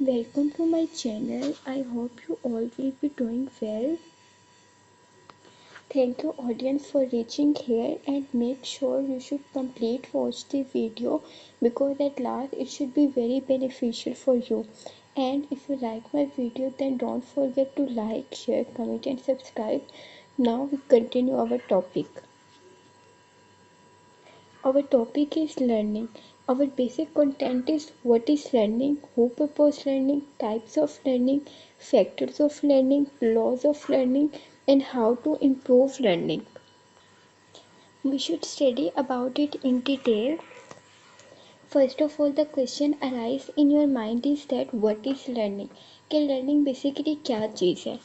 Welcome to my channel. I hope you all will be doing well. Thank you audience for reaching here, and make sure you should complete watch the video because at last it should be very beneficial for you. And if you like my video, then don't forget to like, share, comment and subscribe. Now we continue our topic. Our topic is learning. Our basic content is what is learning, who proposed learning, types of learning, factors of learning, laws of learning, and how to improve learning. We should study about it in detail. First of all, the question arises in your mind is that what is learning? कि learning basically क्या चीज़ है?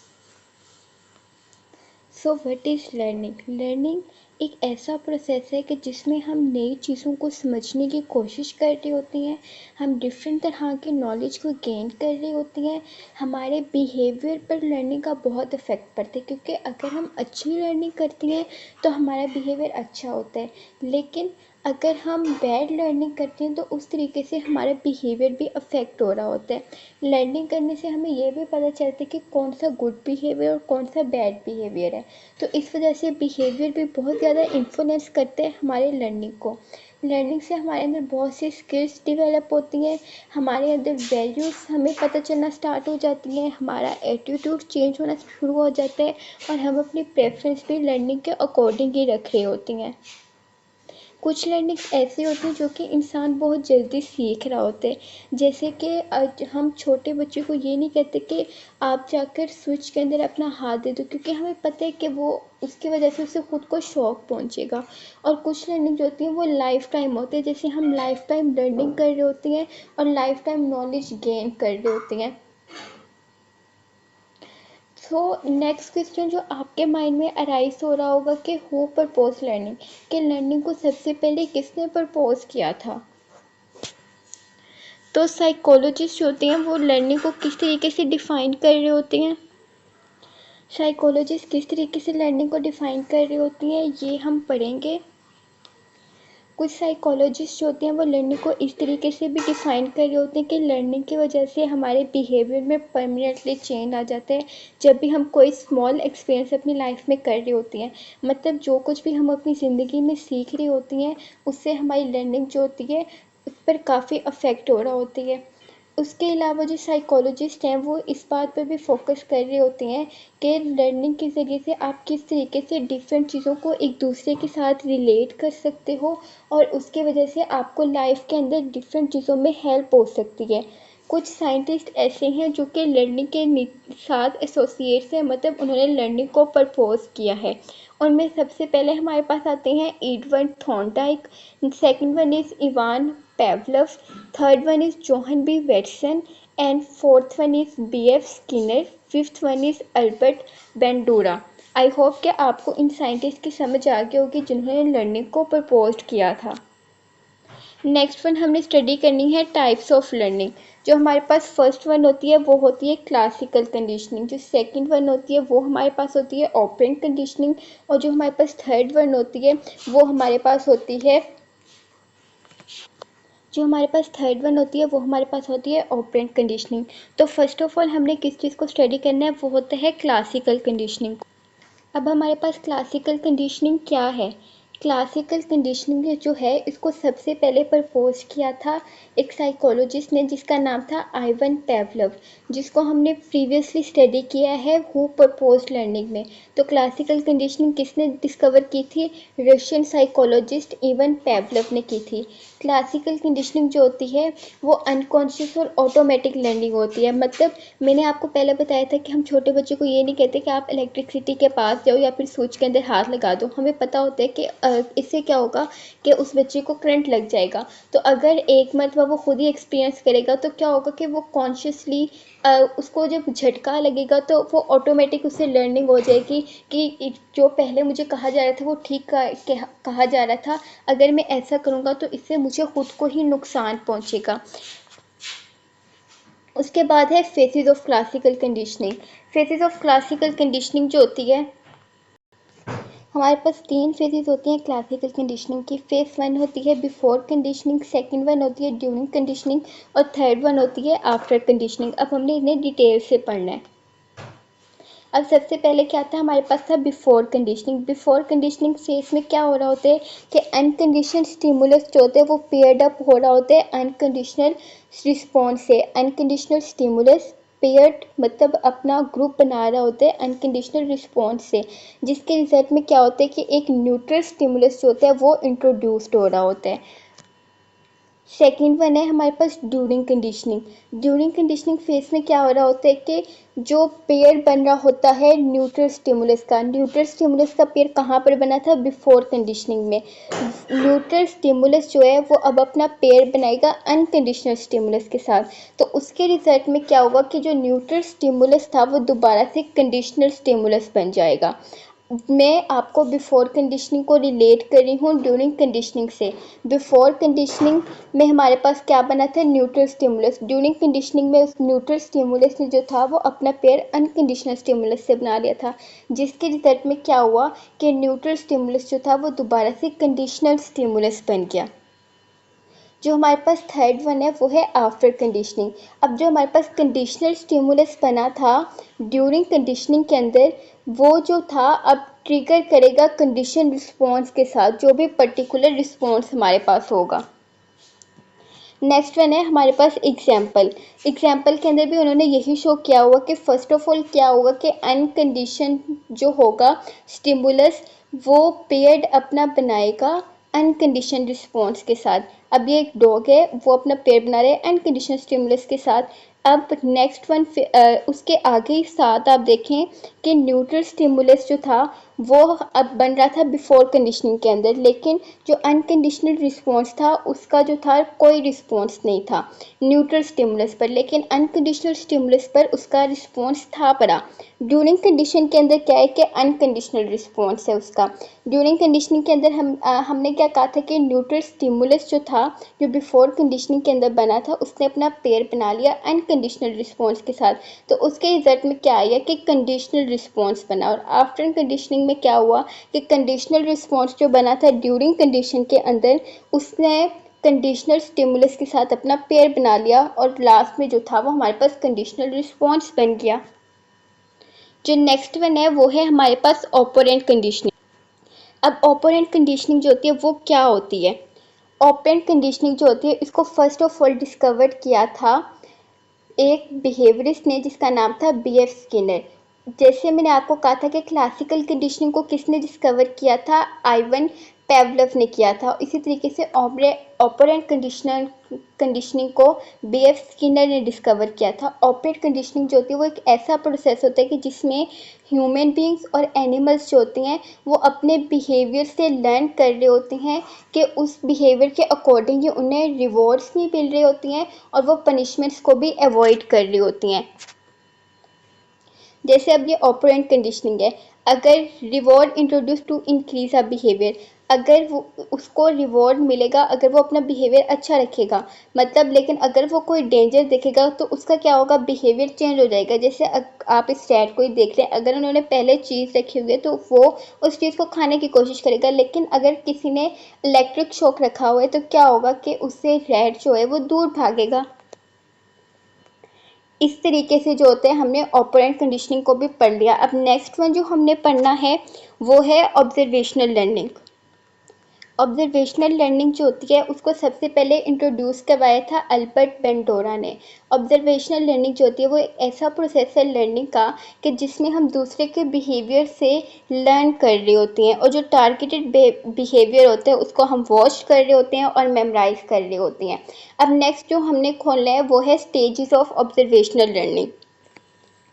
So what is learning? Learning एक ऐसा process है कि जिसमें हम नई चीज़ों को समझने की कोशिश कर रही होती हैं, हम डिफरेंट तरह के नॉलेज को गेन कर रही होती हैं। हमारे बिहेवियर पर लर्निंग का बहुत इफ़ेक्ट पड़ता है, क्योंकि अगर हम अच्छी लर्निंग करती हैं तो हमारा बिहेवियर अच्छा होता है, लेकिन अगर हम बैड लर्निंग करते हैं तो उस तरीके से हमारा बिहेवियर भी अफेक्ट हो रहा होता है। लर्निंग करने से हमें ये भी पता चलता है कि कौन सा गुड बिहेवियर और कौन सा बैड बिहेवियर है। तो इस वजह से बिहेवियर भी बहुत ज़्यादा इन्फ्लुएंस करते हैं हमारे लर्निंग को। लर्निंग से हमारे अंदर बहुत सी स्किल्स डेवलप होती हैं, हमारे अंदर वैल्यूज़ हमें पता चलना स्टार्ट हो जाती हैं, हमारा एटीट्यूड चेंज होना शुरू हो जाता है और हम अपनी प्रेफरेंस भी लर्निंग के अकॉर्डिंग ही रख रही होती हैं। कुछ लर्निंग ऐसी होती है जो कि इंसान बहुत जल्दी सीख रहा होता है, जैसे कि हम छोटे बच्चे को ये नहीं कहते कि आप जाकर स्विच के अंदर अपना हाथ दे दो, क्योंकि हमें पता है कि वो उसकी वजह से उसे खुद को शॉक पहुंचेगा। और कुछ लर्निंग जो होती है वो लाइफ टाइम होती है, जैसे हम लाइफ टाइम लर्निंग कर रही होती हैं और लाइफ टाइम नॉलेज गेन कर रही होती हैं। सो नेक्स्ट क्वेश्चन जो आपके माइंड में अराइज हो रहा होगा कि हु प्रपोज लर्निंग, कि लर्निंग को सबसे पहले किसने प्रपोज किया था? तो साइकोलॉजिस्ट होते हैं वो लर्निंग को किस तरीके से डिफाइन कर रहे होते हैं? साइकोलॉजिस्ट किस तरीके से लर्निंग को डिफाइन कर रही होती हैं ये हम पढ़ेंगे। कुछ साइकोलॉजिस्ट होते हैं वो लर्निंग को इस तरीके से भी डिफ़ाइन कर रहे होते हैं कि लर्निंग की वजह से हमारे बिहेवियर में परमानेंटली चेंज आ जाता है जब भी हम कोई स्मॉल एक्सपीरियंस अपनी लाइफ में कर रही होती हैं। मतलब जो कुछ भी हम अपनी ज़िंदगी में सीख रही होती हैं उससे हमारी लर्निंग जो होती है उस पर काफ़ी अफेक्ट हो रहा होती है। उसके अलावा जो साइकोलॉजिस्ट हैं वो इस बात पर भी फोकस कर रहे होते हैं कि लर्निंग के ज़रिए से आप किस तरीके से डिफरेंट चीज़ों को एक दूसरे के साथ रिलेट कर सकते हो और उसके वजह से आपको लाइफ के अंदर डिफरेंट चीज़ों में हेल्प हो सकती है। कुछ साइंटिस्ट ऐसे हैं जो कि लर्निंग के साथ एसोसिएट्स हैं, मतलब उन्होंने लर्निंग को प्रपोज किया है। उनमें सबसे पहले हमारे पास आते हैं Edward Thorndike, second one is Ivan Pavlov, third one is Johann B. Watson, and fourth one is B.F. Skinner, fifth one is Albert Bandura. I hope कि आपको इन साइंटिस्ट की समझ आ गई होगी जिन्होंने लर्निंग को प्रपोज किया था। नेक्स्ट वन हमने स्टडी करनी है टाइप्स ऑफ लर्निंग। जो हमारे पास फर्स्ट वन होती है वो होती है क्लासिकल कंडीशनिंग, जो सेकंड वन होती है वो हमारे पास होती है ऑपरेंट कंडीशनिंग, और जो हमारे पास थर्ड वन होती है वो हमारे पास होती है ऑपरेंट कंडीशनिंग। तो फर्स्ट ऑफ ऑल हमने किस चीज़ को स्टडी करना है वो होता है क्लासिकल कंडीशनिंग। अब हमारे पास क्लासिकल कंडीशनिंग क्या है? क्लासिकल कंडीशनिंग जो है इसको सबसे पहले प्रपोज किया था एक साइकोलॉजिस्ट ने जिसका नाम था आइवन पेवलव, जिसको हमने प्रीवियसली स्टडी किया है हु प्रपोज लर्निंग में। तो क्लासिकल कंडीशनिंग किसने डिस्कवर की थी? रशियन साइकोलॉजिस्ट इवन पेवलव ने की थी। क्लासिकल कंडीशनिंग जो होती है वो अनकॉन्शियस और ऑटोमेटिक लर्निंग होती है। मतलब मैंने आपको पहले बताया था कि हम छोटे बच्चे को ये नहीं कहते कि आप इलेक्ट्रिसिटी के पास जाओ या फिर स्विच के अंदर हाथ लगा दो। हमें पता होता है कि इससे क्या होगा कि उस बच्चे को करंट लग जाएगा। तो अगर एक मरतबा वो खुद ही एक्सपीरियंस करेगा तो क्या होगा कि वो कॉन्शियसली उसको जब झटका लगेगा तो वो ऑटोमेटिक उससे लर्निंग हो जाएगी कि जो पहले मुझे कहा जा रहा था वो ठीक कहा जा रहा था, अगर मैं ऐसा करूँगा तो इससे मुझे खुद को ही नुकसान पहुँचेगा। उसके बाद है faces of classical conditioning. Faces of classical conditioning जो होती है हमारे पास 3 फेजेस होती हैं क्लासिकल कंडीशनिंग की। फेज 1 होती है बिफोर कंडीशनिंग, सेकंड वन होती है ड्यूरिंग कंडीशनिंग और थर्ड वन होती है आफ्टर कंडीशनिंग। अब हमने इन्हें डिटेल से पढ़ना है। अब सबसे पहले क्या था, हमारे पास था before conditioning. Before conditioning phase में क्या हो रहा होता है कि अनकंडीशनल स्टिमुलस जो होते हैं वो पेयर्ड अप हो रहा होता है अनकंडीशनल रिस्पॉन्स से। अनकंडीशनल स्टिमुलस पेयर्ड मतलब अपना ग्रुप बना रहा होता है अनकंडीशनल रिस्पॉन्स से, जिसके रिजल्ट में क्या होता है कि एक न्यूट्रल स्टिमुलस जो होता है वो इंट्रोड्यूस्ड हो रहा होता है। सेकेंड वन है हमारे पास during conditioning. During conditioning phase में क्या हो रहा होता है कि जो पेयर बन रहा होता है न्यूट्रल स्टिमुलस का। न्यूट्रल स्टिमुलस का पेयर कहाँ पर बना था, बिफोर कंडीशनिंग में। न्यूट्रल स्टिमुलस जो है वो अब अपना पेयर बनाएगा अनकंडीशनल स्टिमुलस के साथ। तो उसके रिजल्ट में क्या होगा कि जो न्यूट्रल स्टिमुलस था वो दोबारा से कंडीशनल स्टिमुलस बन जाएगा। मैं आपको बिफोर कंडीशनिंग को रिलेट कर रही हूँ ड्यूरिंग कंडीशनिंग से। बिफोर कंडीशनिंग में हमारे पास क्या बना था, न्यूट्रल स्टिमुलस। ड्यूरिंग कंडीशनिंग में उस न्यूट्रल स्टिमुलस ने जो था वो अपना पेयर अनकंडीशनल स्टिमुलस से बना लिया था, जिसके रिजल्ट में क्या हुआ कि न्यूट्रल स्टिमुलस जो था वो दोबारा से कंडीशनल स्टिमुलस बन गया। जो हमारे पास थर्ड वन है वो है आफ्टर कंडीशनिंग। अब जो हमारे पास कंडीशनल स्टिमुलस बना था ड्यूरिंग कंडीशनिंग के अंदर, वो जो था अब ट्रिगर करेगा कंडीशन रिस्पॉन्स के साथ, जो भी पर्टिकुलर रिस्पॉन्स हमारे पास होगा। नेक्स्ट वन है हमारे पास एग्जाम्पल। एग्जाम्पल के अंदर भी उन्होंने यही शो किया हुआ कि फर्स्ट ऑफ ऑल क्या होगा कि अनकंडीशन जो होगा स्टिमुलस वो पेयर्ड अपना बनाएगा अनकंडीशन रिस्पॉन्स के साथ। अब ये एक डॉग है, वो अपना पेयर बना रहे हैं अनकंडीशनल स्टिमुलस के साथ। अब नेक्स्ट वन उसके आगे साथ आप देखें कि न्यूट्रल स्टिमुलस जो था वो अब बन रहा था बिफोर कंडीशनिंग के अंदर, लेकिन जो अनकंडीशनल रिस्पॉन्स था उसका जो था कोई रिस्पॉन्स नहीं था न्यूट्रल स्टिमुलस पर, लेकिन अनकंडीशनल स्टिमुलस पर उसका रिस्पॉन्स था पड़ा। ड्यूरिंग कंडीशन के अंदर क्या है कि अनकंडीशनल रिस्पॉन्स है उसका। ड्यूरिंग कंडीशनिंग के अंदर हमने क्या कहा था कि न्यूट्रल स्टिमुलस जो था जो बिफोर कंडीशनिंग के अंदर बना था उसने अपना पेयर बना लिया अनकंडीशनल रिस्पॉन्स के साथ। तो उसके रिजल्ट में क्या आया कि कंडीशनल रिस्पॉन्स बना। और आफ्टर कंडीशनिंग में क्या हुआ कि कंडीशनल रिस्पॉन्स जो बना था ड्यूरिंग कंडीशन के अंदर उसने कंडीशनल स्टिमुलस के साथ अपना पेयर बना लिया और लास्ट में जो था वो हमारे पास कंडीशनल रिस्पॉन्स बन गया। जो नेक्स्ट वन है वो है हमारे पास ऑपरेंट कंडीशनिंग। अब ऑपरेंट कंडीशनिंग जो होती है वो क्या होती है। ऑपरेंट कंडीशनिंग जो होती है इसको फर्स्ट ऑफ ऑल डिस्कवर किया था एक बिहेवियरिस्ट ने जिसका नाम था BF स्किनर। जैसे मैंने आपको कहा था कि क्लासिकल कंडीशनिंग को किसने डिस्कवर किया था, आइवन पेवलोव ने किया था। इसी तरीके से ऑपरेंट कंडीशनिंग को BF स्किनर ने डिस्कवर किया था। ऑपरेंट कंडीशनिंग जो होती है वो एक ऐसा प्रोसेस होता है कि जिसमें ह्यूमन बींग्स और एनिमल्स जो होती हैं वो अपने बिहेवियर से लर्न कर रहे होते हैं कि उस बिहेवियर के अकॉर्डिंग ही उन्हें रिवॉर्ड्स भी मिल रही होती हैं और वो पनिशमेंट्स को भी अवॉइड कर रही होती हैं। जैसे अब ये ऑपरेंट कंडीशनिंग है, अगर reward introduce to increase a behaviour, अगर वो उसको रिवॉर्ड मिलेगा अगर वो अपना बिहेवियर अच्छा रखेगा, मतलब लेकिन अगर वो कोई डेंजर देखेगा तो उसका क्या होगा, बिहेवियर चेंज हो जाएगा। जैसे आप इस रैट को ही देख रहे हैं, अगर उन्होंने पहले चीज़ रखी हुई है तो वो उस चीज़ को खाने की कोशिश करेगा, लेकिन अगर किसी ने इलेक्ट्रिक शॉक रखा हुआ है तो क्या होगा कि उससे रैट जो है वो दूर भागेगा। इस तरीके से जो होते हैं हमने ऑपरेंट कंडीशनिंग को भी पढ़ लिया। अब नेक्स्ट वन जो हमने पढ़ना है वो है ऑब्जर्वेशनल लर्निंग। ऑब्जर्वेशनल लर्निंग जो होती है उसको सबसे पहले इंट्रोड्यूस करवाया था अल्बर्ट बेंडोरा ने। ऑब्जर्वेशनल लर्निंग जो होती है वो एक ऐसा प्रोसेस है लर्निंग का कि जिसमें हम दूसरे के बिहेवियर से लर्न कर रहे होते हैं और जो टारगेटेड बिहेवियर होते हैं उसको हम वॉच कर रहे होते हैं और मेमोराइज कर रहे होते हैं। अब नेक्स्ट जो हमने खोलना है वो है स्टेजेस ऑफ ऑब्जर्वेशनल लर्निंग।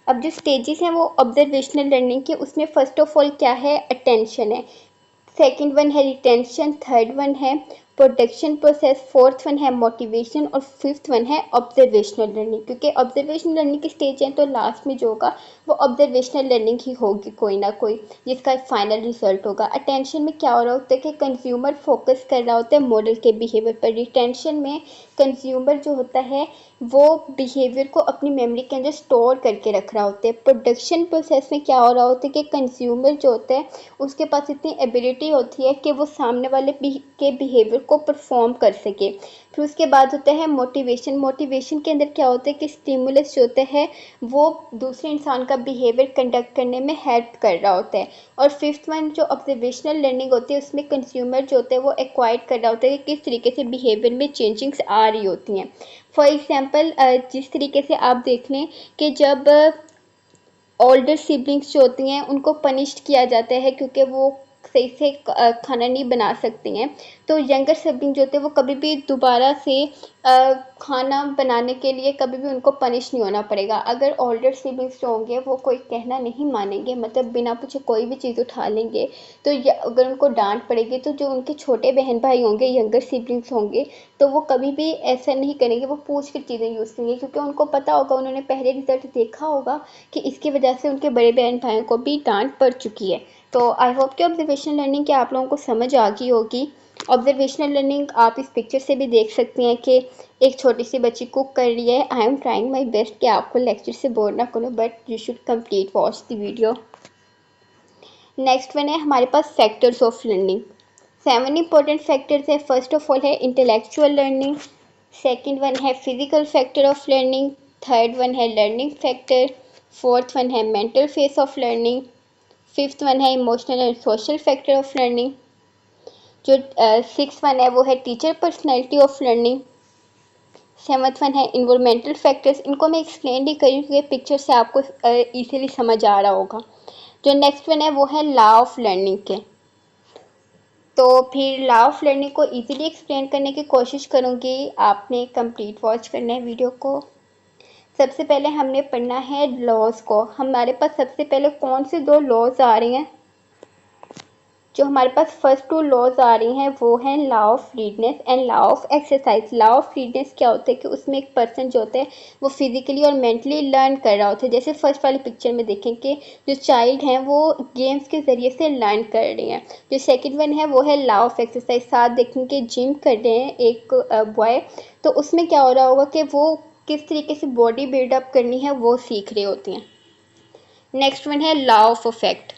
अब जो स्टेजेस हैं वो ऑब्जर्वेशनल लर्निंग के, उसमें फर्स्ट ऑफ ऑल क्या है, अटेंशन है। सेकंड वन है रिटेंशन, थर्ड वन है प्रोडक्शन प्रोसेस, फोर्थ वन है मोटिवेशन और फिफ्थ वन है ऑब्जर्वेशनल लर्निंग। क्योंकि ऑब्जर्वेशनल लर्निंग की स्टेज है तो लास्ट में जो होगा वो ऑब्जर्वेशनल लर्निंग ही होगी कोई ना कोई, जिसका एक फाइनल रिजल्ट होगा। अटेंशन में क्या हो रहा होता है कि कंज्यूमर फोकस कर रहा होता है मॉडल के बिहेवियर पर। रिटेंशन में कंज्यूमर जो होता है वो बिहेवियर को अपनी मेमोरी के अंदर स्टोर करके रख रहा होता है। प्रोडक्शन प्रोसेस में क्या हो रहा होता है कि कंज्यूमर जो होता है उसके पास इतनी एबिलिटी होती है कि वो सामने वाले के बिहेवियर को परफॉर्म कर सके। फिर उसके बाद होता है मोटिवेशन। मोटिवेशन के अंदर क्या होता है कि स्टिमुलस जो होता है वो दूसरे इंसान का बिहेवियर कंडक्ट करने में हेल्प कर रहा होता है। और फिफ्थ वन जो ऑब्जर्वेशनल लर्निंग होती है उसमें कंज्यूमर जो होता है वो एक्वायर कर रहा होता है कि किस तरीके से बिहेवियर में चेंजिंग्स आ रही होती हैं। फॉर एग्जांपल जिस तरीके से आप देख लें कि जब ओल्डर सिबलिंग्स जो होती हैं उनको पनिश किया जाता है क्योंकि वो सही से खाना नहीं बना सकती हैं, तो यंगर सिबलिंग जो होते हैं वो कभी भी दोबारा से खाना बनाने के लिए कभी भी उनको पनिश नहीं होना पड़ेगा। अगर ओल्डर सिबलिंग्स जो होंगे वो कोई कहना नहीं मानेंगे, मतलब बिना पूछे कोई भी चीज़ उठा लेंगे, तो अगर उनको डांट पड़ेगी तो जो उनके छोटे बहन भाई होंगे, यंगर सिबलिंग्स होंगे, तो वो कभी भी ऐसा नहीं करेंगे, वो पूछ कर चीज़ें यूज़ करेंगे क्योंकि उनको पता होगा, उन्होंने पहले रिजल्ट देखा होगा कि इसकी वजह से उनके बड़े बहन भाइयों को भी डांट पड़ चुकी है। तो आई होप कि ऑब्जर्वेशनल लर्निंग की आप लोगों को समझ आ गई होगी। ऑब्जर्वेशनल लर्निंग आप इस पिक्चर से भी देख सकते हैं कि एक छोटी सी बच्ची कुक कर रही है। I am trying my best कि आपको लेक्चर से बोर ना करूँ, but you should complete watch the video. Next one है हमारे पास factors of learning. 7 important factors है। फर्स्ट ऑफ ऑल है इंटेलेक्चुअल लर्निंग, सेकंड वन है physical factor of learning, third one है लर्निंग फैक्टर, फोर्थ वन है mental phase of learning, fifth one है emotional and social factor of learning, जो six one है वो है teacher personality of learning, seventh one है environmental factors. इनको मैं एक्सप्लेन नहीं करी क्योंकि पिक्चर से आपको इजीली समझ आ रहा होगा। जो नेक्स्ट वन है वो है लॉ ऑफ लर्निंग के। तो फिर लॉ ऑफ लर्निंग को इजीली एक्सप्लेन करने की कोशिश करूँगी, आपने कंप्लीट वॉच करना है वीडियो को। सबसे पहले हमने पढ़ना है लॉज को। हमारे पास सबसे पहले कौन से दो लॉज आ रही हैं? जो हमारे पास फर्स्ट टू लॉज आ रही हैं वो हैं law of readiness and law of exercise. Law of readiness क्या होता है कि उसमें एक पर्सन जो होता है वो फिजिकली और मेंटली लर्न कर रहा होता है। जैसे फर्स्ट वाली पिक्चर में देखें कि जो चाइल्ड हैं वो गेम्स के ज़रिए से लर्न कर रही हैं। जो सेकंड वन है वो है लॉ ऑफ एक्सरसाइज। साथ देखें कि जिम कर रहे हैं एक बॉय, तो उसमें क्या हो रहा होगा कि वो किस तरीके से बॉडी बिल्डअप करनी है वो सीख रहे होते हैं। नेक्स्ट वन है लॉ ऑफ अफेक्ट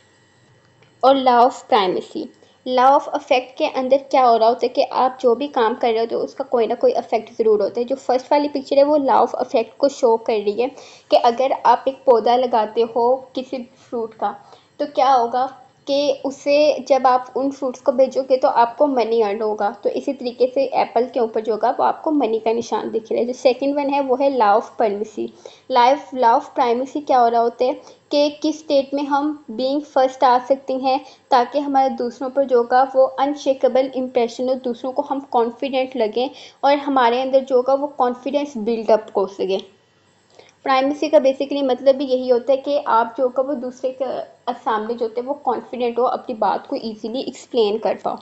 और law of primacy. Law of affect के अंदर क्या हो रहा होता है कि आप जो भी काम कर रहे हो तो उसका कोई ना कोई अफेक्ट ज़रूर होता है। जो फर्स्ट वाली पिक्चर है वो लॉ ऑफ अफेक्ट को शो कर रही है कि अगर आप एक पौधा लगाते हो किसी फ्रूट का, तो क्या होगा कि उससे जब आप उन फ्रूट्स को बेचोगे तो आपको मनी अर्न होगा। तो इसी तरीके से एप्पल के ऊपर जो होगा वो आपको मनी का निशान दिख रहा है। जो सेकंड वन है वो है law of primacy. Law of primacy क्या हो रहा होता है कि किस स्टेट में हम बीइंग फर्स्ट आ सकते हैं ताकि हमारे दूसरों पर जो होगा वो अनशेकेबल इम्प्रेशन हो, दूसरों को हम कॉन्फिडेंट लगें और हमारे अंदर जो होगा वो कॉन्फिडेंस बिल्डअप हो सके। प्राइमेसी का बेसिकली मतलब भी यही होता है कि आप जो होगा वो दूसरे के सामने जो होते हैं वो कॉन्फिडेंट हो, अपनी बात को ईजिली एक्सप्लेन कर पाओ।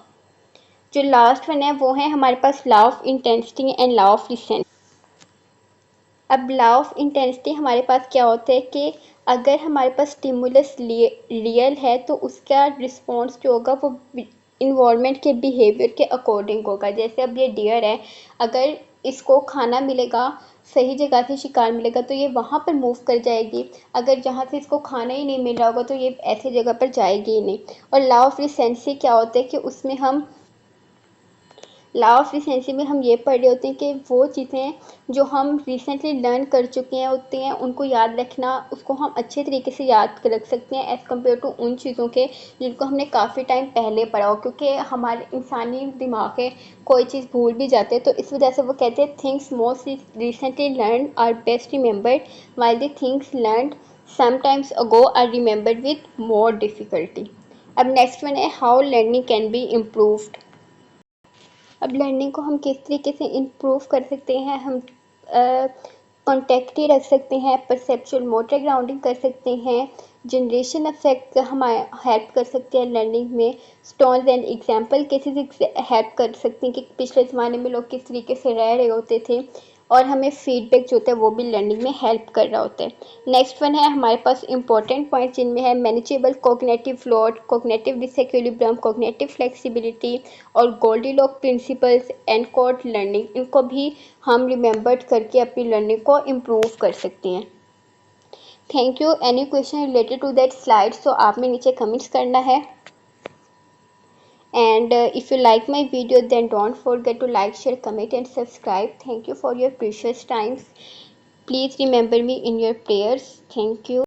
जो लास्ट वन है वो है हमारे पास law of intensity and law of recent. अब लॉ ऑफ इंटेंसिटी हमारे पास क्या होता है कि अगर हमारे पास स्टिमुलस रियल है तो उसका रिस्पॉन्स जो होगा वो इन्वायरमेंट के बिहेवियर के अकॉर्डिंग होगा। जैसे अब ये डियर है, अगर इसको खाना मिलेगा, सही जगह से शिकार मिलेगा तो ये वहाँ पर मूव कर जाएगी। अगर जहाँ से इसको खाना ही नहीं मिल रहा होगा तो ये ऐसी जगह पर जाएगी ही नहीं। और लॉ ऑफ रिसेंसी क्या होता है कि उसमें हम लॉ ऑफ रिसेंसी में हम ये पढ़ रहे होते हैं कि वो चीज़ें जो हम रिसेंटली लर्न कर चुके हैं होती हैं उनको याद रखना, उसको हम अच्छे तरीके से याद रख सकते हैं एज़ कम्पेयर टू उन चीज़ों के जिनको हमने काफ़ी टाइम पहले पढ़ा हो। क्योंकि हमारे इंसानी दिमाग है कोई चीज़ भूल भी जाते हैं, तो इस वजह से वो कहते हैं things most recently learn are best remembered while the things learn sometimes ago are remembered with more difficulty. अब नेक्स्ट वन है how learning can be improved. अब लर्निंग को हम किस तरीके से इम्प्रूव कर सकते हैं? हम कॉन्टेक्ट ही रख सकते हैं, परसेप्चुअल मोटर ग्राउंडिंग कर सकते हैं, जनरेशन अफेक्ट हमारे हेल्प कर सकते हैं लर्निंग में। Stones and example cases help कर सकते हैं कि पिछले ज़माने में लोग किस तरीके से रह रहे होते थे, और हमें फीडबैक जो होता है वो भी लर्निंग में हेल्प कर रहा होता है। नेक्स्ट वन है हमारे पास इंपॉर्टेंट पॉइंट, जिनमें है manageable cognitive load, cognitive disequilibrium, cognitive flexibility और गोल्डीलॉक प्रिंसिपल्स, एनकोड लर्निंग। इनको भी हम रिमेंबर्ड करके अपनी लर्निंग को इम्प्रूव कर सकते हैं। Thank you. Any question related to that slide, तो आपने नीचे कमेंट्स करना है। And if you like my video, then don't forget to like, share, comment and subscribe. Thank you for your precious times. Please remember me in your prayers. Thank you.